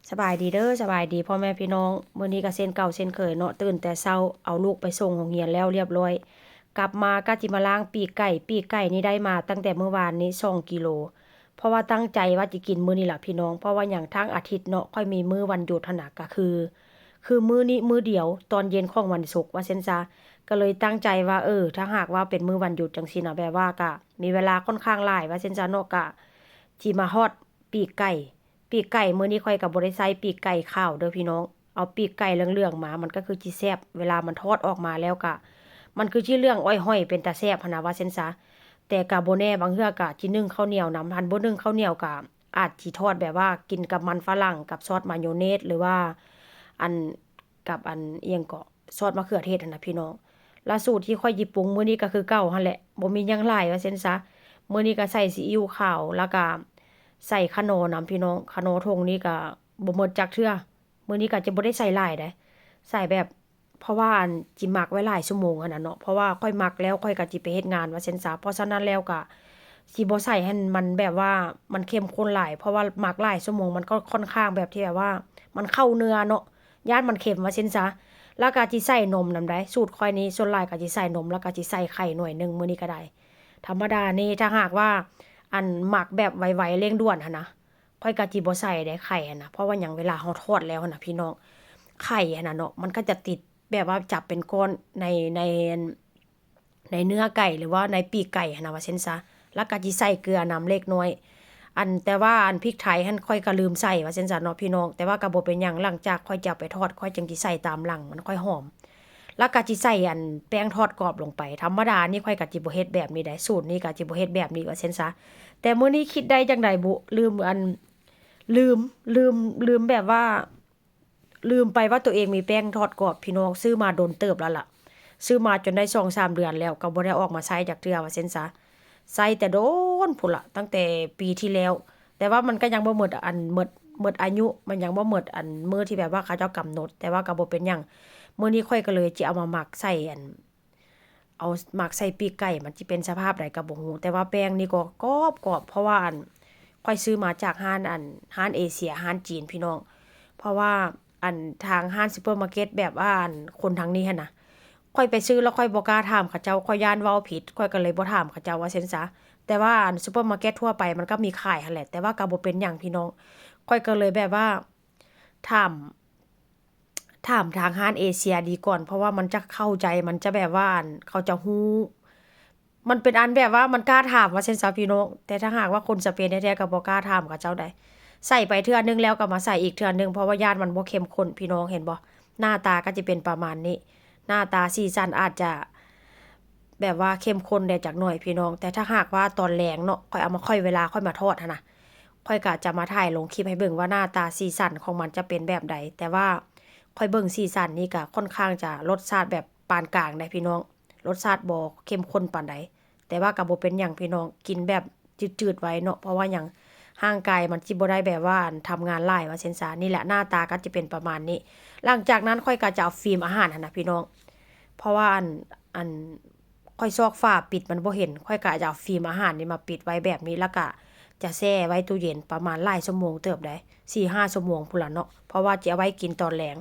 สบายดีเด้อสบายดีพ่อแม่พี่น้องมื้อนี้ก็เส้นเก่าเส้นเคยเนาะตื่นแต่เช้าเอาลูกไปส่งโรงเรียนแล้วเรียบร้อยกลับมาก็จิมาล้างปีกไก่นี่ได้มาตั้งแต่เมื่อวานนี้2 กิโลเพราะว่าตั้งใจว่าจะกินมื้อนี้ล่ะพี่น้องเพราะว่าอย่างทั้งอาทิตย์เนาะค่อยมีมื้อวันหยุดหั้นน่ะก็คือมื้อนี้มื้อเดียวตอนเย็นของวันศุกร์ว่าเส้นซะก็เลยตั้งใจว่าถ้าหากว่าเป็นมื้อวันหยุดจังซี่น่ะแบบว่าก็มีเวลาค่อนข้างหลายว่าเส้นซะเนาะก็จิมาฮอดปีกไก่ ปีกไก่มื้อนี้ข้อยก็บ่ได้ใส่ปีกไก่ขาวเด้อพี่น้องเอาปีกไก่เหลืองๆมามันก็คือสิแซ่บเวลามันทอดออกมาแล้วก็มันคือสิเหลืองอ้อยห้อยเป็นตาแซ่บหั้นน่ะว่าซั่นซะแต่ก็บ่แน่บางเทื่อก็สินึ่งข้าวเหนียวนำหั้นบ่นึ่งข้าวเหนียวก็อาจสิทอดแบบว่ากินกับมันฝรั่งกับซอสมายองเนสหรือว่าอันกับอันอิหยังก็ซอสมะเขือเทศหั่นน่ะพี่น้องแล้วสูตรที่ข้อยสิปรุงมื้อนี้ก็คือเก่าหั่นแหละบ่มีหยังหลายว่าซั่นซะมื้อนี้ก็ใส่ซีอิ๊วขาวแล้วก็ ใส่คะน้อนำพี่น้องคะน้อทงนี้ก็บ่หมดจักเทื่อมื้อนี้ก็จะบ่ได้ใส่หลายเด้ใส่แบบเพราะว่าอันจิหมักไว้หลายชั่วโมงหั้นน่ะเนาะเพราะว่าค่อยหมักแล้วค่อยก็จิไปเฮ็ดงานว่าซั่นซะเพราะฉะนั้นแล้วก็สิบ่ใส่ให้มันแบบว่ามันเข้มข้นหลายเพราะว่าหมักหลายชั่วโมงมันก็ค่อนข้างแบบที่แบบว่ามันเข้าเนื้อเนาะย้านมันเค็มว่าซั่นซะแล้วก็จิใส่นมนำได้สูตรข้อยนี้ส่วนหลายก็สิใส่นมแล้วก็สิใส่ไข่หน่วยหนึ่งมื้อนี้ก็ได้ธรรมดานี่ถ้าหากว่า อันหมักแบบไวๆเร่งด่วนหั่นนะข้อยก็จิบ่ใส่ได้ไข่หั่นน่ะเพราะว่าหยังเวลาเราทอดแล้วหั่นน่ะพี่น้องไข่หั่นน่ะเนาะมันก็จะติดแบบว่าจับเป็นก้อนในในเนื้อไก่หรือว่าในปีกไก่หั่นน่ะว่าซั่นซะแล้วก็สิใส่เกลือนำเล็กน้อยแต่ว่าอันพริกไทยหั่นข้อยก็ลืมใส่ว่าซั่นซะเนาะพี่น้องแต่ว่าก็บ่เป็นหยังหลังจากข้อยจะเอาไปทอดข้อยจึงสิใส่ตามหลังมันค่อยหอมแล้วก็สิใส่แป้งทอดกรอบลงไปธรรมดานี่ข้อยก็สิบ่เฮ็ดแบบนี้ได้สูตรนี้ก็สิบ่เฮ็ดแบบนี้ว่าซั่นซะ แต่มื้อนี้คิดได้จังใดบุลืมลืมลืมแบบว่าลืมไปว่าตัวเองมีแป้งทอดกรอบพี่น้องซื้อมาโดนเติบแล้วล่ะซื้อมาจนได้2-3 เดือนแล้วก็บ่ได้ออกมาใช้จักเทื่อว่าซั่นซะใช้แต่โดนพู้นล่ะตั้งแต่ปีที่แล้วแต่ว่ามันก็ยังบ่หมดหมดอายุมันยังบ่หมดมื้อที่แบบว่าเขาเจ้ากำหนดแต่ว่าก็บ่เป็นหยังมื้อนี้ข้อยก็เลยจิเอามาหมักใส่เอาหมักใส่ปีกไก่มันสิเป็นสภาพใดก็บ่ฮู้แต่ว่าแป้งนี่ก็กรอบๆเพราะว่าข้อยซื้อมาจากร้านเอเชียร้านจีนพี่น้องเพราะว่าทางร้านซูเปอร์มาร์เก็ตแบบว่าคนทางนี้หั้นน่ะข้อยไปซื้อแล้วข้อยบ่กล้าถามเขาเจ้าข้อยย้านเว้าผิดข้อยก็เลยบ่ถามเขาเจ้าว่าซั่นซะแต่ว่าซูเปอร์มาร์เก็ตทั่วไปมันก็มีขายหั่นแหละแต่ว่าก็บ่เป็นหยังพี่น้องข้อยก็เลยแบบว่าถาม ถามทางร้านเอเชียดีก่อนเพราะว่ามันจะเข้าใจมันจะแบบว่าเขาจะฮู้มันเป็นแบบว่ามันกล้าถามว่าเซ็นซาพี่น้องแต่ถ้าหากว่าคนสเปนแท้ๆก็บ่กล้าถามกับเจ้าใดใส่ไปเทื่อนึงแล้วก็มาใส่อีกเทื่อนึงเพราะว่าญาติมันบ่เข้มข้นพี่น้องเห็นบ่หน้าตาก็จะเป็นประมาณนี้หน้าตาสีสันอาจจะแบบว่าเข้มข้นได้จักหน่อยพี่น้องแต่ถ้าหากว่าตอนแลงเนาะค่อยเอามาค่อยเวลาค่อยมาทอดหั้นน่ะค่อยก็จะมาถ่ายลงคลิปให้เบิ่งว่าหน้าตาสีสันของมันจะเป็นแบบใดแต่ว่า ค่อยเบิ่งสีสันนี่ก็ค่อนข้างจะรสชาติแบบปานกลางได้พี่น้องรสชาติบ่เข้มข้นปานใดแต่ว่าก็บ่เป็นหยังพี่น้องกินแบบจืดๆไว้เนาะเพราะว่าหยังร่างกายมันสิบ่ได้แบบว่าทำงานหลายว่าซั่นซะนี่แหละหน้าตาก็จะเป็นประมาณนี้หลังจากนั้นค่อยก็จะเอาฟิล์มอาหารหั่นน่ะพี่น้องเพราะว่าอันค่อยซอกฝ้าปิดมันบ่เห็นค่อยก็จะเอาฟิล์มอาหารนี่มาปิดไว้แบบนี้แล้วก็จะแช่ไว้ตู้เย็นประมาณหลายชั่วโมงเติบได้4-5 ชั่วโมงพู้นล่ะเนาะเพราะว่าจะเอาไว้กินตอนแลง